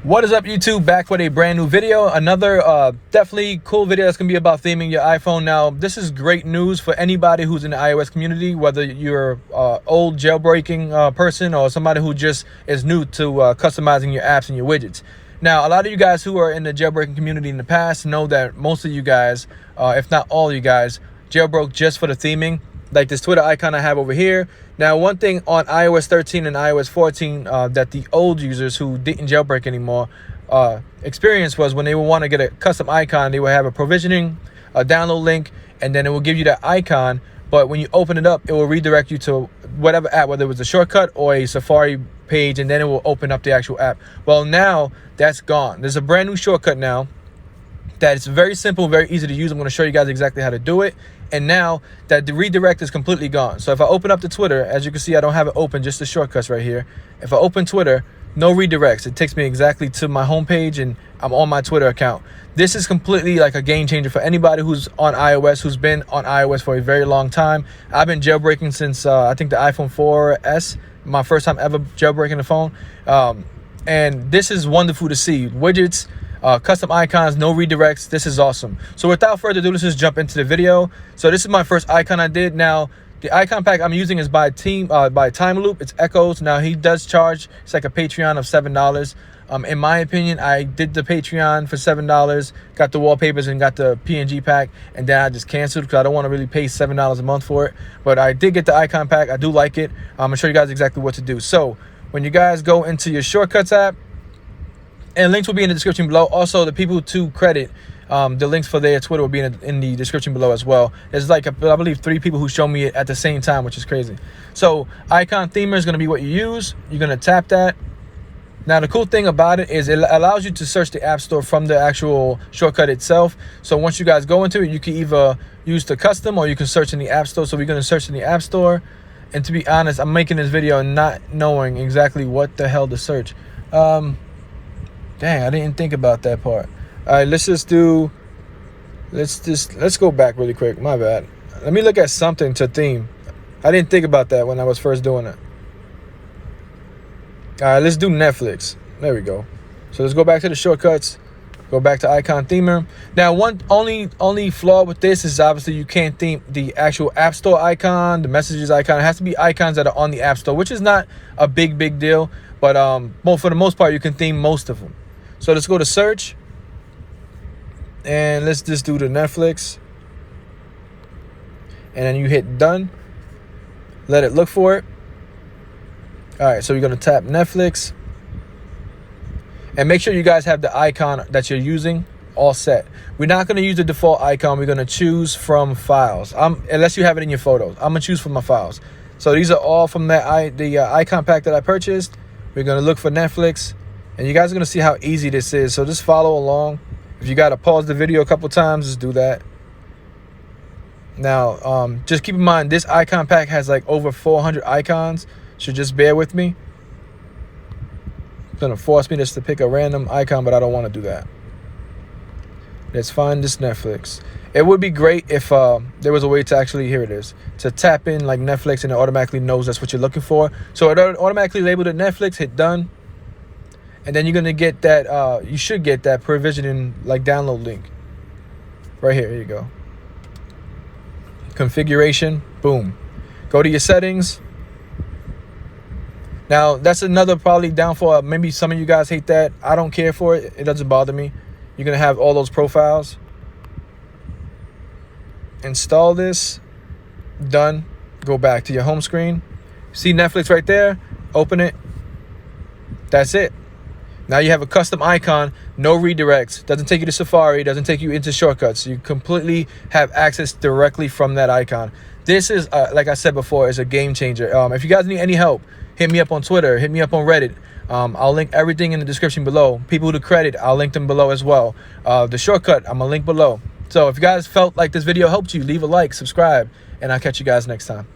What is up, YouTube? Back with a brand new video. Another definitely cool video that's gonna be about theming your iPhone. Now, this is great news for anybody who's in the iOS community, whether you're old jailbreaking person or somebody who just is new to customizing your apps and your widgets. Now, a lot of you guys who are in the jailbreaking community in the past know that most of you guys, if not all you guys, jailbroke just for the theming, like this Twitter icon I have over here. Now, one thing on iOS 13 and iOS 14 that the old users who didn't jailbreak anymore experienced was when they would want to get a custom icon, they would have a provisioning, a download link, and then it will give you that icon. But when you open it up, it will redirect you to whatever app, whether it was a shortcut or a Safari page, and then it will open up the actual app. Well, now that's gone. There's a brand new shortcut now that is very simple, very easy to use. I'm going to show you guys exactly how to do it. And now that the redirect is completely gone. So if I open up the Twitter, as you can see, I don't have it open, just the shortcuts right here. If I open Twitter, no redirects. It takes me exactly to my homepage and I'm on my Twitter account. This is completely like a game changer for anybody who's on iOS, who's been on iOS for a very long time. I've been jailbreaking since I think the iPhone 4S, my first time ever jailbreaking the phone. And this is wonderful to see. Widgets, custom icons, no redirects. This is awesome. So without further ado, let's just jump into the video. So this is my first icon I did. Now the icon pack I'm using is by Time Loop. It's Echoes. Now he does charge, it's like a Patreon of $7. In my opinion, I did the Patreon for $7, got the wallpapers and got the PNG pack, and then I just canceled because I don't want to really pay $7 a month for it. But I did get the icon pack. I do like it. I'm gonna show you guys exactly what to do. So when you guys go into your shortcuts app, and links will be in the description below. Also, the people to credit, the links for their Twitter will be in the description below as well. There's like, I believe, 3 people who show me it at the same time, which is crazy. So icon themer is going to be what you use. You're going to tap that. Now, the cool thing about it is it allows you to search the App Store from the actual shortcut itself. So once you guys go into it, you can either use the custom or you can search in the App Store. So we're going to search in the App Store. And to be honest, I'm making this video not knowing exactly what the hell to search. Dang, I didn't think about that part. All right, let's go back really quick. My bad. Let me look at something to theme. I didn't think about that when I was first doing it. All right, let's do Netflix. There we go. So let's go back to the shortcuts. Go back to icon themer. Now, one only flaw with this is obviously you can't theme the actual App Store icon, the messages icon. It has to be icons that are on the App Store, which is not a big deal. But for the most part, you can theme most of them. So let's go to search, and let's just do the Netflix, and then you hit done. Let it look for it. All right, so you're gonna tap Netflix, and make sure you guys have the icon that you're using all set. We're not gonna use the default icon. We're gonna choose from files. Unless you have it in your photos, I'm gonna choose from my files. So these are all from the icon pack that I purchased. We're gonna look for Netflix. And you guys are going to see how easy this is. So just follow along. If you got to pause the video a couple times, just do that. Now, just keep in mind, this icon pack has like over 400 icons. So just bear with me. It's going to force me just to pick a random icon, but I don't want to do that. Let's find this Netflix. It would be great if there was a way to actually, here it is, to tap in like Netflix and it automatically knows that's what you're looking for. So it automatically labeled it Netflix, hit done. And then you're going to get that, you should get that provisioning like download link. Right here, here you go. Configuration, boom. Go to your settings. Now, that's another probably downfall. Maybe some of you guys hate that. I don't care for it. It doesn't bother me. You're going to have all those profiles. Install this. Done. Go back to your home screen. See Netflix right there? Open it. That's it. Now you have a custom icon, no redirects, doesn't take you to Safari, doesn't take you into shortcuts. You completely have access directly from that icon. This is, like I said before, is a game changer. If you guys need any help, hit me up on Twitter, hit me up on Reddit. I'll link everything in the description below. People to credit, I'll link them below as well. The shortcut, I'm gonna link below. So if you guys felt like this video helped you, leave a like, subscribe, and I'll catch you guys next time.